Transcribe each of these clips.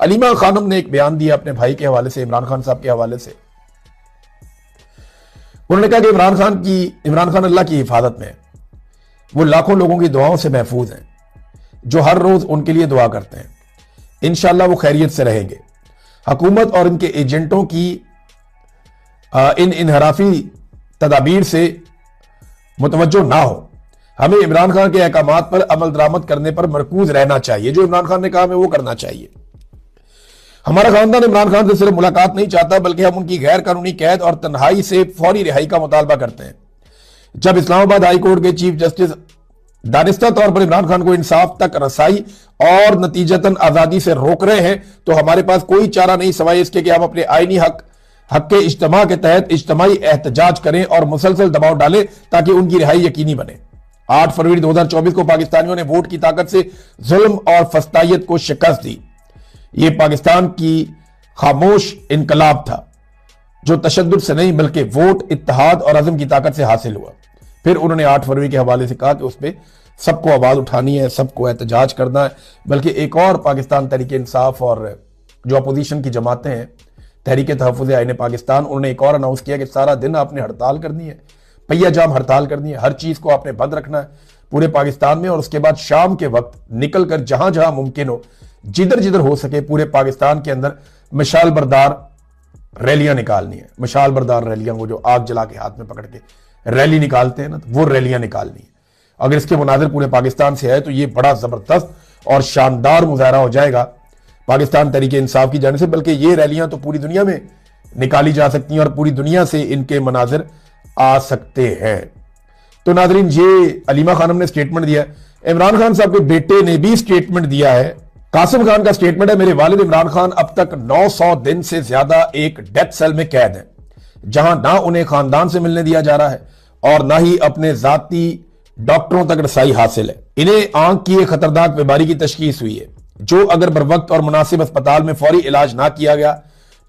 अलीमा खानम ने एक बयान दिया अपने भाई के हवाले से, इमरान खान साहब के हवाले से। उन्होंने कहा कि इमरान खान अल्लाह की हिफाजत में है, वो लाखों लोगों की दुआओं से महफूज हैं जो हर रोज उनके लिए दुआ करते हैं। इंशाअल्लाह वो खैरियत से रहेंगे। हुकूमत और इनके एजेंटों की इन इनहराफी तदाबीर से मुतवज्जो ना हो। हमें इमरान खान के अहकामात पर अमल दरामद करने पर मरकूज रहना चाहिए। जो इमरान खान ने कहा हमें वो करना चाहिए। हमारा खानदान इमरान खान से सिर्फ मुलाकात नहीं चाहता, बल्कि हम उनकी गैर कानूनी कैद और तन्हाई से फौरी रिहाई का मुतालबा करते हैं। जब इस्लामाबाद हाई कोर्ट के चीफ जस्टिस दानिस्ता तौर पर इमरान खान को इंसाफ तक रसाई और नतीजतन आजादी से रोक रहे हैं, तो हमारे पास कोई चारा नहीं सिवाय इसके कि हम अपने आईनी हक के इज्तिमा के तहत इज्तिमाई एहतजाज करें और मुसलसल दबाव डालें ताकि उनकी रिहाई यकीनी बने। 8 फरवरी 2024 को पाकिस्तानियों ने वोट की ताकत से जुल्म और फस्तायत को शिकस्त दी। यह पाकिस्तान की खामोश इनकलाब था जो तशद्दुद से नहीं बल्कि वोट, इत्तेहाद और अज़म की ताकत से हासिल हुआ। फिर उन्होंने 8 फरवरी के हवाले से कहा कि उस पर सबको आवाज उठानी है, सबको एहतजाज करना है। बल्कि एक और पाकिस्तान तहरीक इंसाफ और जो अपोजिशन की जमातें हैं, तहरीक तहफ़्फ़ुज़ आईन पाकिस्तान, उन्होंने एक और अनाउंस किया कि सारा दिन आपने हड़ताल करनी है, पहिया जाम हड़ताल करनी है, हर चीज को आपने बंद रखना है पूरे पाकिस्तान में। और उसके बाद शाम के वक्त निकल कर जहां जहां मुमकिन हो, जिधर जिधर हो सके पूरे पाकिस्तान के अंदर मशाल बरदार रैलियां निकालनी है। मशाल बरदार रैलियां, वो जो आग जला के हाथ में पकड़ के रैली निकालते हैं ना, तो वो रैलियां निकालनी है। अगर इसके मुनाजिर पूरे पाकिस्तान से है तो ये बड़ा जबरदस्त और शानदार मुजाहरा हो जाएगा पाकिस्तान तहरीक इंसाफ की जाने से। बल्कि ये रैलियां तो पूरी दुनिया में निकाली जा सकती हैं और पूरी दुनिया से इनके मनाजिर आ सकते हैं। तो नाजरीन, ये अलीमा खानम ने स्टेटमेंट दिया। इमरान खान साहब के बेटे ने भी स्टेटमेंट दिया है। कासिम खान का स्टेटमेंट है, मेरे वालिद इमरान खान अब तक 900 दिन से ज्यादा एक डेथ सेल में कैद है, जहां ना उन्हें खानदान से मिलने दिया जा रहा है और ना ही अपने जाती डॉक्टरों तक रसाई हासिल है। इन्हें आंख की एक खतरनाक बीमारी की तशखीस हुई है, जो अगर बर वक्त और मुनासिब अस्पताल में फौरी इलाज ना किया गया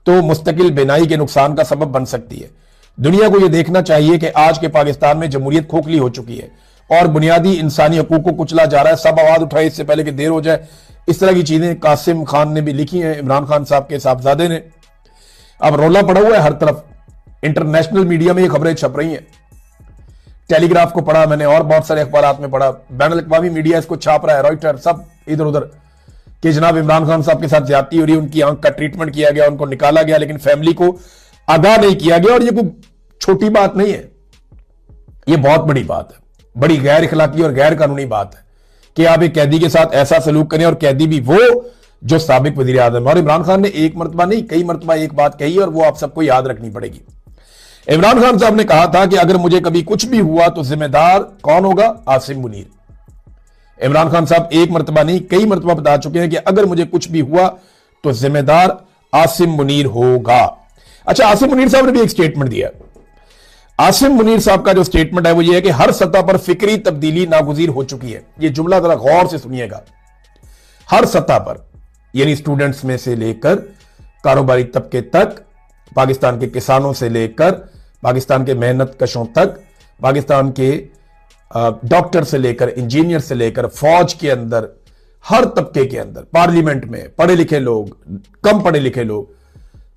तो मुस्तकिल बीनाई के नुकसान का सबब बन सकती है। दुनिया को यह देखना चाहिए कि आज के पाकिस्तान में जमहूरियत खोखली हो चुकी है और बुनियादी इंसानी हकूक को कुचला जा रहा है। सब आवाज उठाए इससे पहले कि देर हो जाए। इस तरह की चीजें कासिम खान ने भी लिखी हैं, इमरान खान साहब के साहबजादे ने। अब रोला पड़ा हुआ है हर तरफ, इंटरनेशनल मीडिया में ये खबरें छप रही हैं। टेलीग्राफ को पढ़ा मैंने और बहुत सारे अखबारात में पढ़ा, बैनुल अक़वामी मीडिया इसको छाप रहा है, रॉयटर, सब इधर उधर, कि जनाब इमरान खान साहब के साथ ज्यादती हो रही है, उनकी आंख का ट्रीटमेंट किया गया, उनको निकाला गया, लेकिन फैमिली को आगाह नहीं किया गया। और ये कोई छोटी बात नहीं है, ये बहुत बड़ी बात है, बड़ी गैर इखलाकी और गैर कानूनी बात है कि आप एक कैदी के साथ ऐसा सलूक करें, और कैदी भी वो जो साबिक वजीर आज़म। और इमरान खान ने एक मरतबा नहीं कई मरतबा एक बात कही और वो आप सबको याद रखनी पड़ेगी। इमरान खान साहब ने कहा था कि अगर मुझे कभी कुछ भी हुआ तो जिम्मेदार कौन होगा? आसिम मुनीर। इमरान खान साहब एक मरतबा नहीं कई मरतबा बता चुके हैं कि अगर मुझे कुछ भी हुआ तो जिम्मेदार आसिम मुनीर होगा। अच्छा, आसिम मुनीर साहब ने भी एक स्टेटमेंट दिया। आसिम मुनीर साहब का जो स्टेटमेंट है वो ये है कि हर सतह पर फिक्री तब्दीली नागुज़ीर हो चुकी है। ये जुमला जरा गौर से सुनिएगा। हर सतह पर, यानी स्टूडेंट्स में से लेकर कारोबारी तबके तक, पाकिस्तान के किसानों से लेकर पाकिस्तान के मेहनत कशों तक, पाकिस्तान के डॉक्टर से लेकर इंजीनियर से लेकर फौज के अंदर, हर तबके के अंदर, पार्लियामेंट में पढ़े लिखे लोग, कम पढ़े लिखे लोग,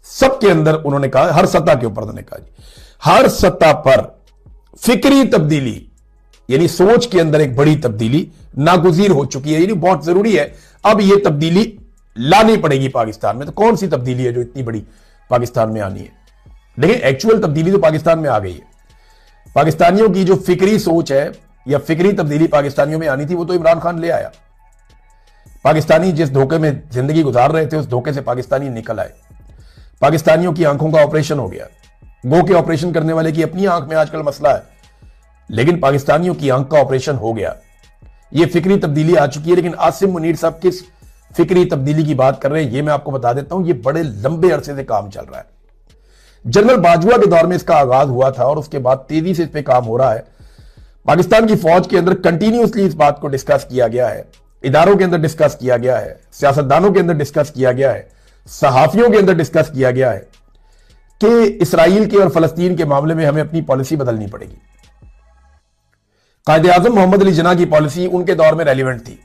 सबके अंदर उन्होंने कहा, हर सतह के ऊपर उन्होंने कहा जी, हर सतह पर फिक्री तब्दीली यानी सोच के अंदर एक बड़ी तब्दीली नागुज़ीर हो चुकी है। यानी बहुत जरूरी है अब यह तब्दीली लानी पड़ेगी पाकिस्तान में। तो कौन सी तब्दीली है जो इतनी बड़ी पाकिस्तान में आनी है? लेकिन एक्चुअल तब्दीली तो पाकिस्तान में आ गई है। पाकिस्तानियों की जो फिक्री सोच है या फिक्री तब्दीली पाकिस्तानियों में आनी थी वो तो इमरान खान ले आया। पाकिस्तानी जिस धोखे में जिंदगी गुजार रहे थे उस धोखे से पाकिस्तानी निकल आए। पाकिस्तानियों की आंखों का ऑपरेशन हो गया। गो के ऑपरेशन करने वाले की अपनी आंख में आजकल मसला है, लेकिन पाकिस्तानियों की आंख का ऑपरेशन हो गया। यह फिक्री तब्दीली आ चुकी है। लेकिन आसिम मुनीर साहब किस फिक्री तब्दीली की बात कर रहे हैं ये मैं आपको बता देता हूं। यह बड़े लंबे अरसे से काम चल रहा है। जनरल बाजवा के दौर में इसका आगाज हुआ था और उसके बाद तेजी से इस पे काम हो रहा है। पाकिस्तान की फौज के अंदर कंटिन्यूसली इस बात को डिस्कस किया गया है, इदारों के अंदर डिस्कस किया गया है, सियासतदानों के अंदर डिस्कस किया गया है, सहाफियों के अंदर डिस्कस किया गया है कि इसराइल के और फलस्तीन के मामले में हमें अपनी पॉलिसी बदलनी पड़ेगी। कायदे आजम मोहम्मद अली जिन्ना की पॉलिसी उनके दौर में रेलिवेंट थी।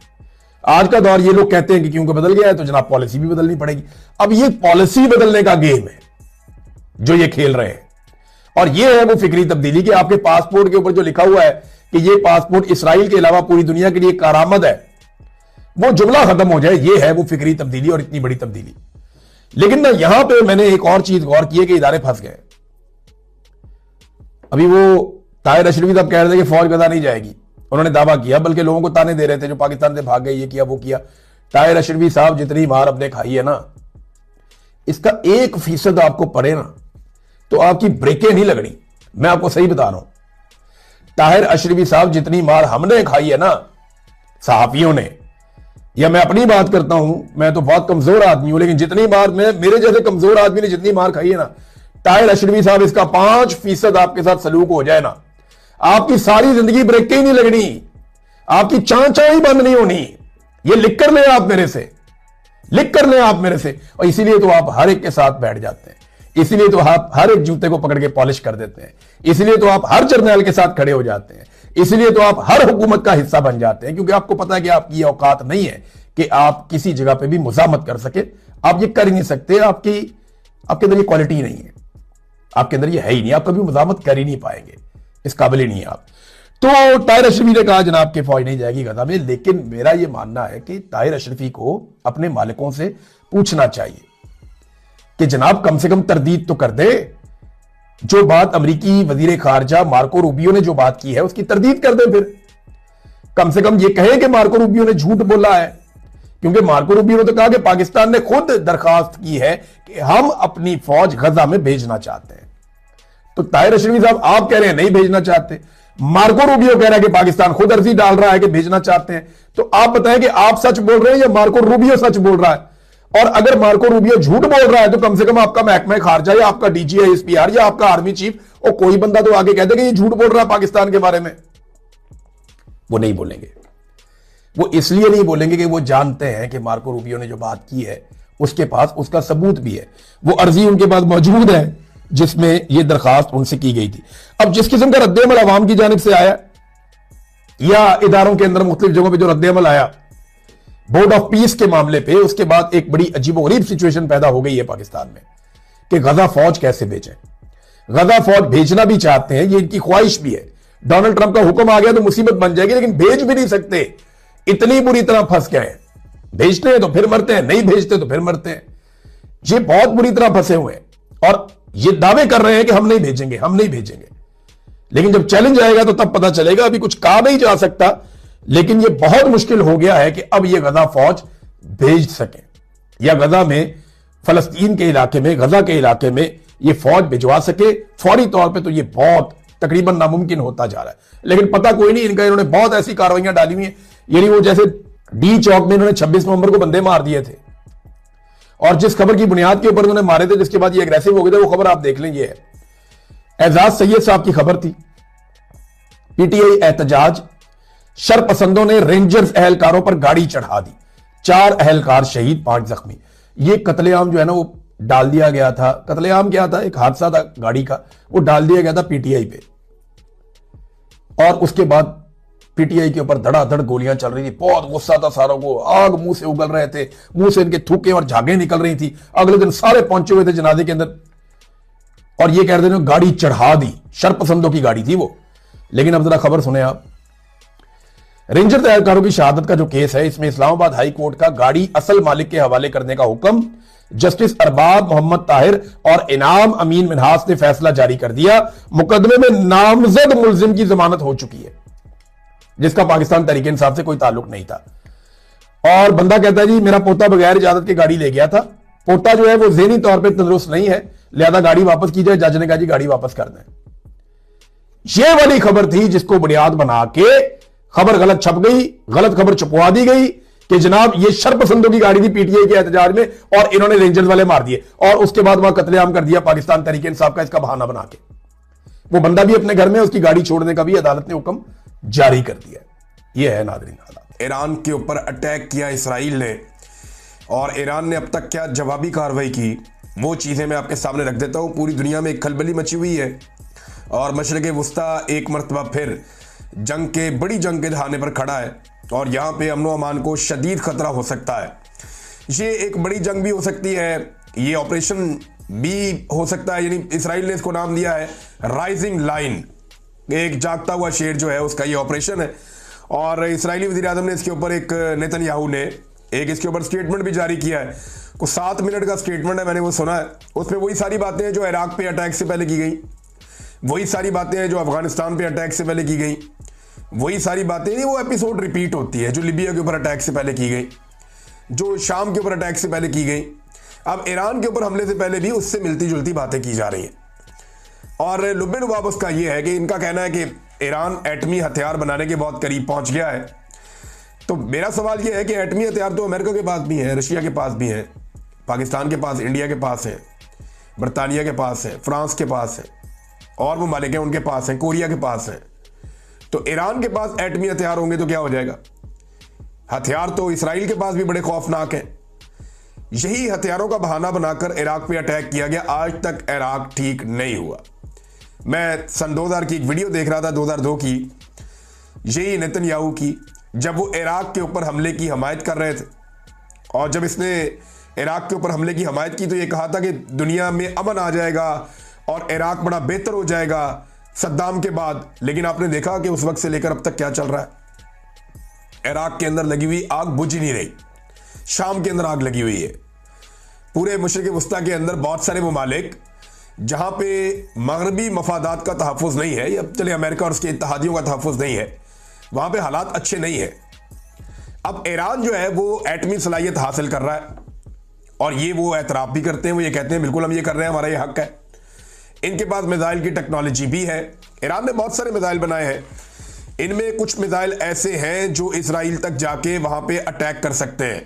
आज का दौर, ये लोग कहते हैं कि क्योंकि बदल गया है तो जनाब पॉलिसी भी बदलनी पड़ेगी। अब ये पॉलिसी बदलने का गेम है जो ये खेल रहे हैं, और ये है वो फिक्री तब्दीली कि आपके पासपोर्ट के ऊपर जो लिखा हुआ है कि ये पासपोर्ट इसराइल के अलावा पूरी दुनिया के लिए कारामद है, वो जुमला खत्म हो जाए। ये है वो फिक्री तब्दीली और इतनी बड़ी तब्दीली। लेकिन ना यहां पे मैंने एक और चीज गौर की है कि इदारे फंस गए। अभी वो ताहिर अशरफी साहब कह रहे थे कि फौज गजा नहीं जाएगी, उन्होंने दावा किया, बल्कि लोगों को ताने दे रहे थे जो पाकिस्तान से भाग गए, ये किया वो किया। ताहिर अशरफी साहब जितनी मार अपने खाई है ना, इसका 1% आपको पड़े ना तो आपकी ब्रेकें नहीं लगनी। मैं आपको सही बता रहा हूं, ताहिर अशरफी साहब जितनी मार हमने खाई है ना सहाफियों ने, या मैं अपनी बात करता हूं, मैं तो बहुत कमजोर आदमी हूं, लेकिन जितनी मार मेरे जैसे कमजोर आदमी ने जितनी मार खाई है ना, ताहिर अशरफी साहब इसका 5% आपके साथ सलूक हो जाए ना, आपकी सारी जिंदगी ब्रेकें ही नहीं लगनी, आपकी चांचा ही बंद नहीं होनी। ये लिख कर ले आप मेरे से, लिख कर ले आप मेरे से। और इसीलिए तो आप हर एक के साथ बैठ जाते हैं, इसीलिए तो आप हर एक जूते को पकड़ के पॉलिश कर देते हैं, इसीलिए तो आप हर जर्नल के साथ खड़े हो जाते हैं, इसलिए तो आप हर हुकूमत का हिस्सा बन जाते हैं, क्योंकि आपको पता है कि आपकी औकात नहीं है कि आप किसी जगह पे भी मुजामत कर सके। आप ये कर ही नहीं सकते, आपके अंदर ये क्वालिटी नहीं है, आपके अंदर ये है ही नहीं, आप कभी मुजामत कर ही नहीं पाएंगे, इस काबिल ही नहीं है आप। तो ताहिर अशरफी ने कहा जनाब कि फौज नहीं जाएगी गजा में, लेकिन मेरा यह मानना है कि ताहिर अशरफी को अपने मालिकों से पूछना चाहिए कि जनाब कम से कम तरदीद तो कर दे। जो बात अमेरिकी वजीर खारजा मार्को रूबियो ने जो बात की है उसकी तरदीद कर दे, फिर कम से कम ये कहे कि मार्को रूबियो ने झूठ बोला है, क्योंकि मार्को रूबियो ने तो कहा कि पाकिस्तान ने खुद दरखास्त की है कि हम अपनी फौज गजा में भेजना चाहते हैं। तो ताहिर अशरफी साहब आप कह रहे हैं नहीं भेजना चाहते, मार्को रूबियो कह रहा है कि पाकिस्तान खुद अर्जी डाल रहा है कि भेजना चाहते हैं। तो आप बताएं कि आप सच बोल रहे हैं या मार्को रूबियो सच बोल रहा है? और अगर मार्को रूबियो झूठ बोल रहा है तो कम से कम आपका महकमा खारजा या आपका DGISPR या आपका आर्मी चीफ और कोई बंदा तो आगे कह दे कि ये झूठ बोल रहा है पाकिस्तान के बारे में। वो नहीं बोलेंगे, वो इसलिए नहीं बोलेंगे कि वो जानते हैं कि मार्को रूबियो ने जो बात की है उसके पास उसका सबूत भी है, वो अर्जी उनके पास मौजूद है जिसमें यह दरखास्त उनसे की गई थी। अब जिस किस्म का रद्देअमल अवाम की जानिब से आया या इदारों के अंदर मुख्तलिफ जगहों पर जो रद्देअमल आया बोर्ड ऑफ पीस के मामले पे, उसके बाद एक बड़ी अजीबोगरीब सिचुएशन पैदा हो गई है पाकिस्तान में कि गजा फौज कैसे भेजें। गजा फौज भेजना भी चाहते हैं, ये इनकी ख्वाहिश भी है। डोनाल्ड ट्रंप का हुक्म आ गया तो मुसीबत बन जाएगी, लेकिन भेज भी नहीं सकते, इतनी बुरी तरह फंस गए हैं। भेजते हैं तो फिर मरते हैं, नहीं भेजते तो फिर मरते हैं। ये बहुत बुरी तरह फंसे हुए हैं और ये दावे कर रहे हैं कि हम नहीं भेजेंगे, हम नहीं भेजेंगे, लेकिन जब चैलेंज आएगा तो तब पता चलेगा। अभी कुछ कहा नहीं जा सकता, लेकिन यह बहुत मुश्किल हो गया है कि अब यह गजा फौज भेज सके या गजा में, फलस्तीन के इलाके में, गजा के इलाके में यह फौज भिजवा सके फौरी तौर पे। तो यह बहुत तकरीबन नामुमकिन होता जा रहा है, लेकिन पता कोई नहीं इनका। इन्होंने बहुत ऐसी कार्रवाइयां डाली हुई हैं, यानी वो जैसे डी चौक में इन्होंने 26 नवंबर को बंदे मार दिए थे और जिस खबर की बुनियाद के ऊपर उन्होंने मारे थे, जिसके बाद ये एग्रेसिव हो गए थे, वो खबर आप देख लें। ये है एजाज सैयद साहब की खबर थी, PTI एहतजाज, शरपसंदों ने रेंजर्स अहलकारों पर गाड़ी चढ़ा दी, 4 अहलकार शहीद, 5 जख्मी। ये कत्लेआम जो है ना वो डाल दिया गया था। कत्लेआम क्या था? एक हादसा था गाड़ी का, वो डाल दिया गया था PTI पे, और उसके बाद PTI के ऊपर धड़ाधड़ गोलियां चल रही थी। बहुत गुस्सा था सारों को, आग मुंह से उगल रहे थे, मुंह से इनके थूके और झागे निकल रही थी। अगले दिन सारे पहुंचे हुए थे जनाजे के अंदर और ये कह रहे थे गाड़ी चढ़ा दी, शरपसंदों की गाड़ी थी वो। लेकिन अब जरा खबर सुने आप। रेंजर एहलकारों की शहादत का जो केस है, इसमें इस्लामाबाद हाई कोर्ट का गाड़ी असल मालिक के हवाले करने का हुक्म जस्टिस अरबाब मोहम्मद ताहिर और इनाम अमीन मिनहास ने फैसला जारी कर दिया। मुकदमे में नामजद मुलजिम की जमानत हो चुकी है, जिसका पाकिस्तान तहरीक इंसाफ से कोई ताल्लुक नहीं था। और बंदा कहता है जी मेरा पोता बगैर इजाजत के गाड़ी ले गया था, पोता जो है वो ज़हनी तौर पे तंदुरुस्त नहीं है, लिहाजा गाड़ी वापस की जाए। जज ने कहा जी गाड़ी वापस कर दें। ये वाली खबर थी जिसको बुनियाद बना के खबर गलत छप गई, गलत खबर छुपवा दी गई कि जनाब ये शरपसंदों की गाड़ी थी PTI के एहतजाज में और इन्होंने रेंजर्स वाले मार दिए, और उसके बाद वहां कत्लेआम कर दिया पाकिस्तान तहरीक इंसाफ का इसका बहाना बना के। वो बंदा भी अपने घर में, उसकी गाड़ी छोड़ने का भी अदालत ने हुक्म जारी कर दिया। यह है नाज़रीन हालात। ईरान के ऊपर अटैक किया इसराइल ने, और ईरान ने अब तक क्या जवाबी कार्रवाई की, वो चीज़ें मैं आपके सामने रख देता हूँ। पूरी दुनिया में एक खलबली मची हुई है और मशरिक़ वुस्ता एक मरतबा फिर बड़ी जंग के दहाने पर खड़ा है। और यहाँ पे अमन व अमान को शदीद खतरा हो सकता है। ये एक बड़ी जंग भी हो सकती है, ये ऑपरेशन भी हो सकता है, यानी इसराइल ने इसको नाम दिया है राइजिंग लाइन, एक जागता हुआ शेर जो है उसका ये ऑपरेशन है। और इसराइली वज़ीर आज़म ने इसके ऊपर एक नेतन्याहू ने एक इसके ऊपर स्टेटमेंट भी जारी किया है, कुछ 7 मिनट का स्टेटमेंट है, मैंने वो सुना है। उसमें वही सारी बातें हैं जो इराक पे अटैक से पहले की गई, वही सारी बातें हैं जो अफगानिस्तान पे अटैक से पहले की गई, वही सारी बातें नहीं, वो एपिसोड रिपीट होती है जो लिबिया के ऊपर अटैक से पहले की गई, जो शाम के ऊपर अटैक से पहले की गई। अब ईरान के ऊपर हमले से पहले भी उससे मिलती जुलती बातें की जा रही हैं। और लुब्बे लुबाब उसका ये है कि इनका कहना है कि ईरान एटमी हथियार बनाने के बहुत करीब पहुंच गया है। तो मेरा सवाल ये है कि एटमी हथियार तो अमेरिका के पास भी है, रशिया के पास भी है, पाकिस्तान के पास, इंडिया के पास है, बरतानिया के पास है, फ्रांस के पास है, और वो मालिक हैं उनके पास है, कोरिया के पास है। तो ईरान के पास एटमी हथियार होंगे तो क्या हो जाएगा? हथियार तो इसराइल के पास भी बड़े खौफनाक हैं। यही हथियारों का बहाना बनाकर इराक पे अटैक किया गया। आज तक इराक ठीक नहीं हुआ। मैं सन 2000 की एक वीडियो देख रहा था, 2002 की, यही नेतन्याहू की, जब वो इराक के ऊपर हमले की हमायत कर रहे थे। और जब इसने इराक के ऊपर हमले की हमायत की तो ये कहा था कि दुनिया में अमन आ जाएगा और इराक बड़ा बेहतर हो जाएगा सद्दाम के बाद। लेकिन आपने देखा कि उस वक्त से लेकर अब तक क्या चल रहा है। इराक के अंदर लगी हुई आग बुझ ही नहीं रही, शाम के अंदर आग लगी हुई है। पूरे मशरिक़ वस्ता के अंदर बहुत सारे ममालिक जहां पे मगरबी मफादात का तहफ़्फ़ुज़ नहीं है, या चले अमेरिका और उसके इत्तेहादियों का तहफ़्फ़ुज़ नहीं है, वहां पे हालात अच्छे नहीं है। अब ईरान जो है वो एटमी सलाहियत हासिल कर रहा है और ये वो एतराफ़ भी करते हैं, वो ये कहते हैं बिल्कुल हम ये कर रहे हैं, हमारा ये हक है। इनके पास मिसाइल की टेक्नोलॉजी भी है। ईरान ने बहुत सारे मिसाइल बनाए हैं, इनमें कुछ मिसाइल ऐसे हैं जो इसराइल तक जाके वहां पे अटैक कर सकते हैं।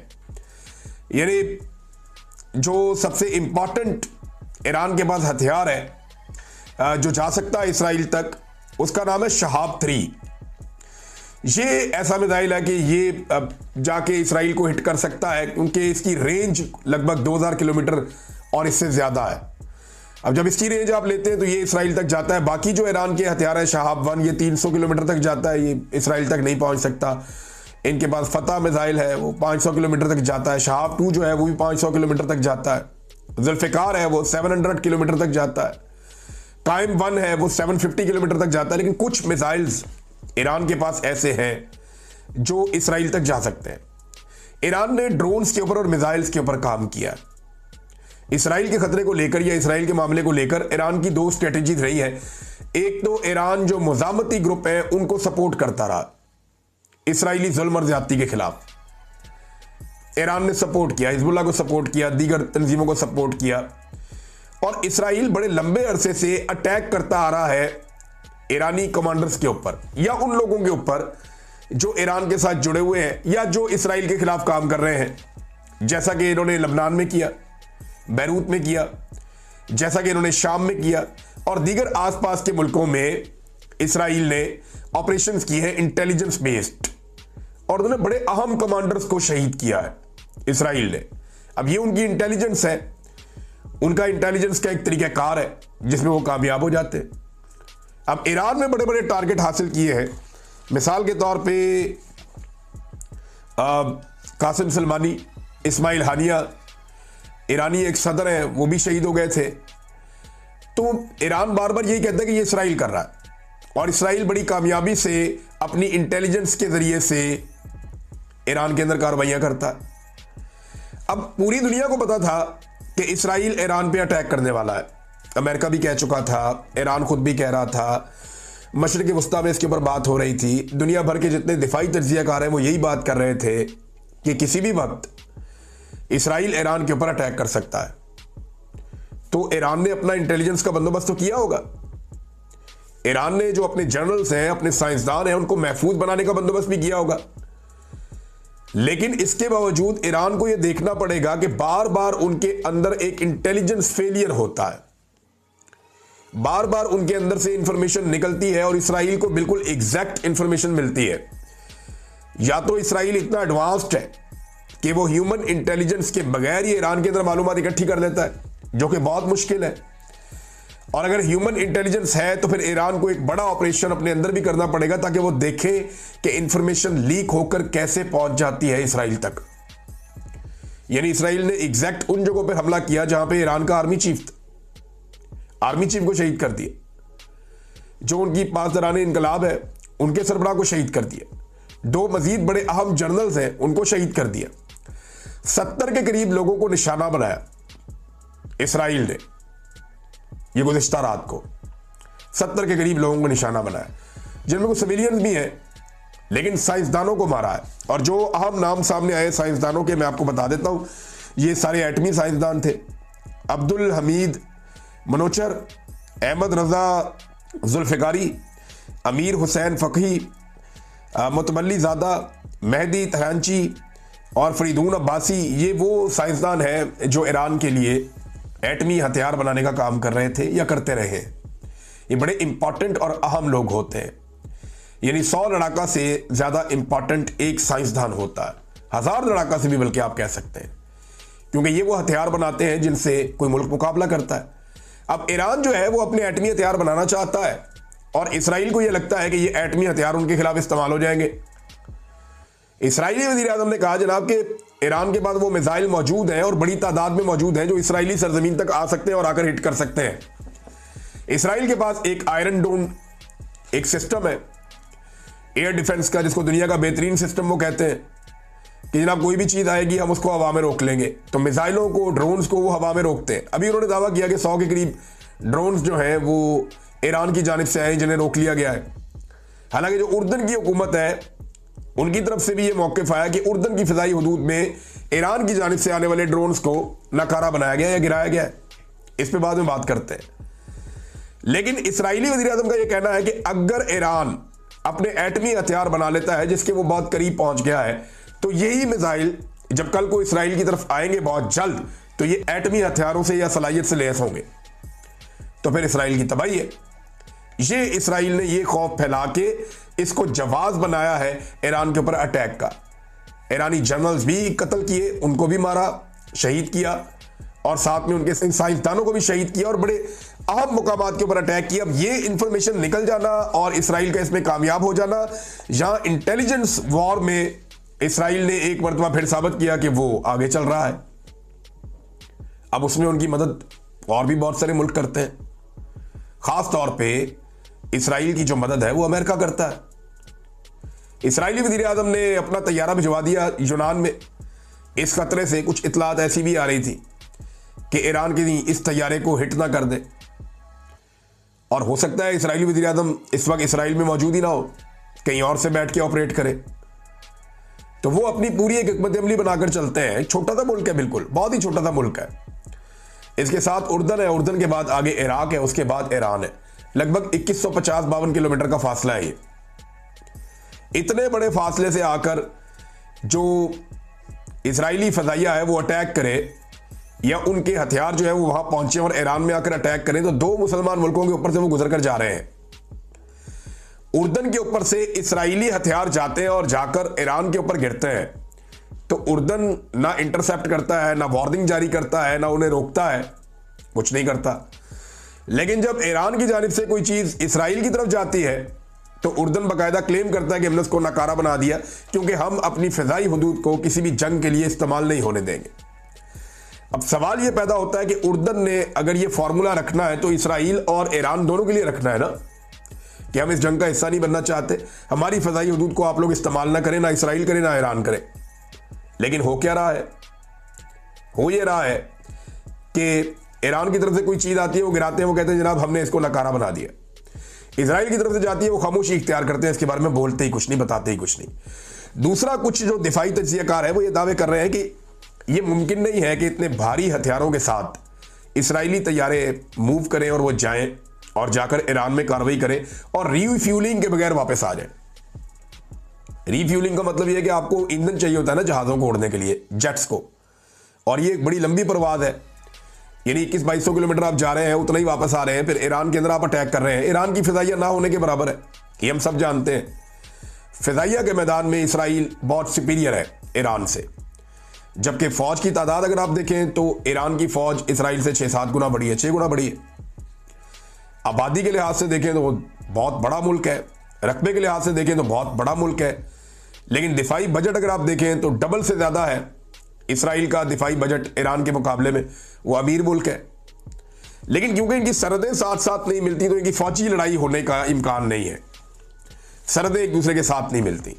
यानी जो सबसे इंपॉर्टेंट ईरान के पास हथियार है जो जा सकता है इसराइल तक, उसका नाम है शहाब 3। ये ऐसा मिसाइल है कि ये जाके इसराइल को हिट कर सकता है, क्योंकि इसकी रेंज लगभग 2000 किलोमीटर और इससे ज्यादा है। अब जब इसकी रेंज आप लेते हैं तो ये इसराइल तक जाता है। बाकी जो ईरान के हथियार है शहाब 1, ये 300 किलोमीटर तक जाता है, ये इसराइल तक नहीं पहुंच सकता। इनके पास फतह मिसाइल है, वो 500 किलोमीटर तक जाता है। शहाब 2 जो है वो भी 500 किलोमीटर तक जाता है। जुल्फ़िकार है वो 700 किलोमीटर तक जाता है। कायम 1 है वो 750 किलोमीटर तक जाता है। लेकिन कुछ मिसाइल्स ईरान के पास ऐसे हैं जो इसराइल तक जा सकते हैं। ईरान ने ड्रोन्स के ऊपर और मिसाइल्स के ऊपर काम किया। इसराइल के खतरे को लेकर या इसराइल के मामले को लेकर ईरान की 2 स्ट्रेटेजी रही है। एक तो ईरान जो मुजामती ग्रुप है उनको सपोर्ट करता रहा, इसराइली जुल्म और ज्यादती के खिलाफ ईरान ने सपोर्ट किया, हिजबुल्लाह को सपोर्ट किया, दीगर तंजीमों को सपोर्ट किया। और इसराइल बड़े लंबे अरसे से अटैक करता आ रहा है ईरानी कमांडर्स के ऊपर या उन लोगों के ऊपर जो ईरान के साथ जुड़े हुए हैं या जो इसराइल के खिलाफ काम कर रहे हैं। जैसा कि इन्होंने लबनान में किया, बैरूत में किया, जैसा कि इन्होंने शाम में किया और दीगर आसपास के मुल्कों में इसराइल ने ऑपरेशंस की है इंटेलिजेंस बेस्ड, और उन्होंने बड़े अहम कमांडर्स को शहीद किया है इसराइल ने। अब ये उनकी इंटेलिजेंस है, उनका इंटेलिजेंस का एक तरीकाकार है जिसमें वो कामयाब हो जाते हैं। अब ईरान में बड़े बड़े टारगेट हासिल किए हैं। मिसाल के तौर पे कासिम सलमानी, इस्माइल हानिया, ईरानी एक सदर है, वो भी शहीद हो गए थे। तो ईरान बार बार यही कहता है कि ये इसराइल कर रहा है और इसराइल बड़ी कामयाबी से अपनी इंटेलिजेंस के जरिए से ईरान के अंदर कार्रवाइयां करता है। अब पूरी दुनिया को पता था कि इसराइल ईरान पे अटैक करने वाला है। अमेरिका भी कह चुका था, ईरान खुद भी कह रहा था, मशरिक़ वस्ता में इसके ऊपर बात हो रही थी। दुनिया भर के जितने दिफाई तज्ज़ियाकार हैं वो यही बात कर रहे थे कि किसी भी वक्त इसराइल ईरान के ऊपर अटैक कर सकता है। तो ईरान ने अपना इंटेलिजेंस का बंदोबस्त तो किया होगा। ईरान ने जो अपने जनरल्स हैं, अपने साइंसदान हैं, उनको महफूज बनाने का बंदोबस्त भी किया होगा। लेकिन इसके बावजूद ईरान को यह देखना पड़ेगा कि बार बार उनके अंदर एक इंटेलिजेंस फेलियर होता है, बार बार उनके अंदर से इंफॉर्मेशन निकलती है और इसराइल को बिल्कुल एग्जैक्ट इंफॉर्मेशन मिलती है। या तो इसराइल इतना एडवांस्ड है कि वो ह्यूमन इंटेलिजेंस के बगैर ही ईरान के अंदर मालूमात इकट्ठी कर लेता है, जो कि बहुत मुश्किल है। और अगर ह्यूमन इंटेलिजेंस है तो फिर ईरान को एक बड़ा ऑपरेशन अपने अंदर भी करना पड़ेगा ताकि वो देखे कि इंफॉर्मेशन लीक होकर कैसे पहुंच जाती है इसराइल तक। यानी इसराइल ने एग्जैक्ट उन जगहों पर हमला किया जहां पे ईरान का आर्मी चीफ था, आर्मी चीफ को शहीद कर दिया। जो उनकी 5 दौरान इनकलाब है उनके सरबराह को शहीद कर दिया। 2 मजीद बड़े अहम जनरल्स हैं उनको शहीद कर दिया। 70 के करीब लोगों को निशाना बनाया इसराइल ने, ये गुज़िश्ता रात को 70 के करीब लोगों को निशाना बनाया, जिनमें कुछ सिविलियंस भी हैं, लेकिन साइंसदानों को मारा है। और जो अहम नाम सामने आए साइंसदानों के, मैं आपको बता देता हूं, ये सारे एटमी साइंसदान थे। अब्दुल हमीद मनोचर, अहमद रजा जुल्फ़िकारी, अमीर हुसैन फ़क़ी, मुतमल्ली ज़ादा, मेहदी तहरानची और फरीदून अब्बासी, ये वो साइंसदान हैं जो ईरान के लिए एटमी हथियार बनाने का काम कर रहे थे या करते रहे। ये बड़े इंपॉर्टेंट और अहम लोग होते हैं। यानी 100 लड़ाका से ज़्यादा इंपॉर्टेंट एक साइंसदान होता है, 1000 लड़ाका से भी बल्कि आप कह सकते हैं, क्योंकि ये वो हथियार बनाते हैं जिनसे कोई मुल्क मुकाबला करता है। अब ईरान जो है वो अपने एटमी हथियार बनाना चाहता है और इसराइल को ये लगता है कि ये एटमी हथियार उनके खिलाफ इस्तेमाल हो जाएंगे। इसराइली वज़ीर आज़म ने कहा जनाब कि ईरान के पास वो मिसाइल मौजूद हैं और बड़ी तादाद में मौजूद हैं जो इसराइली सरजमीन तक आ सकते हैं और आकर हिट कर सकते हैं। इसराइल के पास एक आयरन डोम एक सिस्टम है एयर डिफेंस का, जिसको दुनिया का बेहतरीन सिस्टम वो कहते हैं कि जनाब कोई भी चीज़ आएगी हम उसको हवा में रोक लेंगे। तो मिसाइलों को, ड्रोन्स को वो हवा में रोकते हैं। अभी उन्होंने दावा किया कि 100 के करीब ड्रोन्स जो हैं वो ईरान की जानिब से आए जिन्हें रोक लिया गया है। हालांकि जो उर्दन की हुकूमत है उनकी तरफ से भी ये मौक़िफ़ आया कि उर्दन की फ़िज़ाई हदूद में ईरान की जानिब से आने वाले ड्रोन्स को नाकारा बनाया गया या गिराया गया है। इस पर बाद में बात करते हैं। लेकिन इसराइली वज़ीर आज़म का ये कहना है कि अगर ईरान अपने एटमी हथियार बना लेता है जिसके वो बहुत करीब पहुंच गया है, तो यही मिसाइल जब कल को इसराइल की तरफ आएंगे बहुत जल्द, तो ये एटमी हथियारों से या सलाहियत से लैस होंगे, तो फिर इसराइल की तबाही है। ये इसराइल ने ये खौफ फैला के इसको जवाब बनाया है ईरान के ऊपर अटैक का। ईरानी जनरल्स भी कत्ल किए, उनको भी मारा, शहीद किया और साथ में उनके साइंसदानों को भी शहीद किया और बड़े अहम मुकामात के ऊपर अटैक किया। अब ये इंफॉर्मेशन निकल जाना और इसराइल का इसमें कामयाब हो जाना, जहां इंटेलिजेंस वॉर में इसराइल ने एक मरतबा फिर साबित किया कि वो आगे चल रहा है। अब उसमें उनकी मदद और भी बहुत सारे मुल्क करते हैं। खास तौर पे इसराइल की जो मदद है वो अमेरिका करता है। इसराइली वज़ीर आज़म ने अपना तैयारा भिजवा दिया यूनान में, इस खतरे से कुछ इतलात ऐसी भी आ रही थी कि ईरान की इस तैयारे को हिट ना कर दे, और हो सकता है इसराइली वज़ीर आज़म इस वक्त इसराइल में मौजूद ही ना हो, कहीं और से बैठ के ऑपरेट करे। तो वो अपनी पूरी एक हिकमत अमली बनाकर चलते हैं। छोटा सा मुल्क है, बिल्कुल बहुत ही छोटा सा मुल्क है। इसके साथ उर्दन है, उर्दन के बाद आगे इराक है, उसके बाद ईरान है। लगभग 2150-52 किलोमीटर का फासला है। ये इतने बड़े फासले से आकर जो इसराइली फजाइया है वो अटैक करे या उनके हथियार जो है वो वहां पहुंचे और ईरान में आकर अटैक करें, तो 2 मुसलमान मुल्कों के ऊपर से वो गुजर कर जा रहे हैं। उर्दन के ऊपर से इसराइली हथियार जाते हैं और जाकर ईरान के ऊपर गिरते हैं, तो उर्दन ना इंटरसेप्ट करता है, ना वार्निंग जारी करता है, ना उन्हें रोकता है, कुछ नहीं करता। लेकिन जब ईरान की जानिब से कोई चीज इसराइल की तरफ जाती है तो उर्दन बाकायदा क्लेम करता है कि हमने उसको नाकारा बना दिया, क्योंकि हम अपनी फिजाई हदूद को किसी भी जंग के लिए इस्तेमाल नहीं होने देंगे। अब सवाल यह पैदा होता है कि उर्दन ने अगर यह फॉर्मूला रखना है तो इसराइल और ईरान दोनों के लिए रखना है ना, कि हम इस जंग का हिस्सा नहीं बनना चाहते, हमारी फिजाई हदूद को आप लोग इस्तेमाल ना करें, ना इसराइल करे ना ईरान करे। लेकिन हो क्या रहा है? हो ये रहा है कि ईरान की तरफ से कोई चीज आती है, वो गिराते हैं, वो कहते हैं जनाब हमने इसको नकारा बना दिया। इसराइल की तरफ से जाती है, वो खामोशी इख्तियार करते हैं, इसके बारे में बोलते ही कुछ नहीं, बताते ही कुछ नहीं। दूसरा, कुछ जो दिफाई तज्जियाकार है वो ये दावे कर रहे हैं कि ये मुमकिन नहीं है कि इतने भारी हथियारों के साथ इसराइली तैयारे मूव करें और वो जाएं और जाकर ईरान में कार्रवाई करें और रीफ्यूलिंग के बगैर वापस आ जाएं। रीफ्यूलिंग का मतलब ये है कि आपको ईंधन चाहिए होता है ना जहाज़ों को उड़ने के लिए, जेट्स को, और ये एक बड़ी लंबी परवाज़ है। यानी 2100-2200 किलोमीटर आप जा रहे हैं, उतना ही वापस आ रहे हैं, फिर ईरान के अंदर आप अटैक कर रहे हैं। ईरान की फिजाइया ना होने के बराबर है, ये हम सब जानते हैं। फिजाइया के मैदान में इसराइल बहुत सुपीरियर है ईरान से, जबकि फौज की तादाद अगर आप देखें तो ईरान की फौज इसराइल से 6-7 गुना बड़ी है, 6 गुना बड़ी है। आबादी के लिहाज से देखें तो वो बहुत बड़ा मुल्क है, रकबे के लिहाज से देखें तो बहुत बड़ा मुल्क है, लेकिन दिफाई बजट अगर आप देखें तो डबल से ज़्यादा है इसराइल का दिफाई बजट ईरान के मुकाबले में। वो अमीर मुल्क है, लेकिन क्योंकि इनकी सरहदें साथ साथ नहीं मिलती तो इनकी फौजी लड़ाई होने का इम्कान नहीं है। सरहदें एक दूसरे के साथ नहीं मिलती।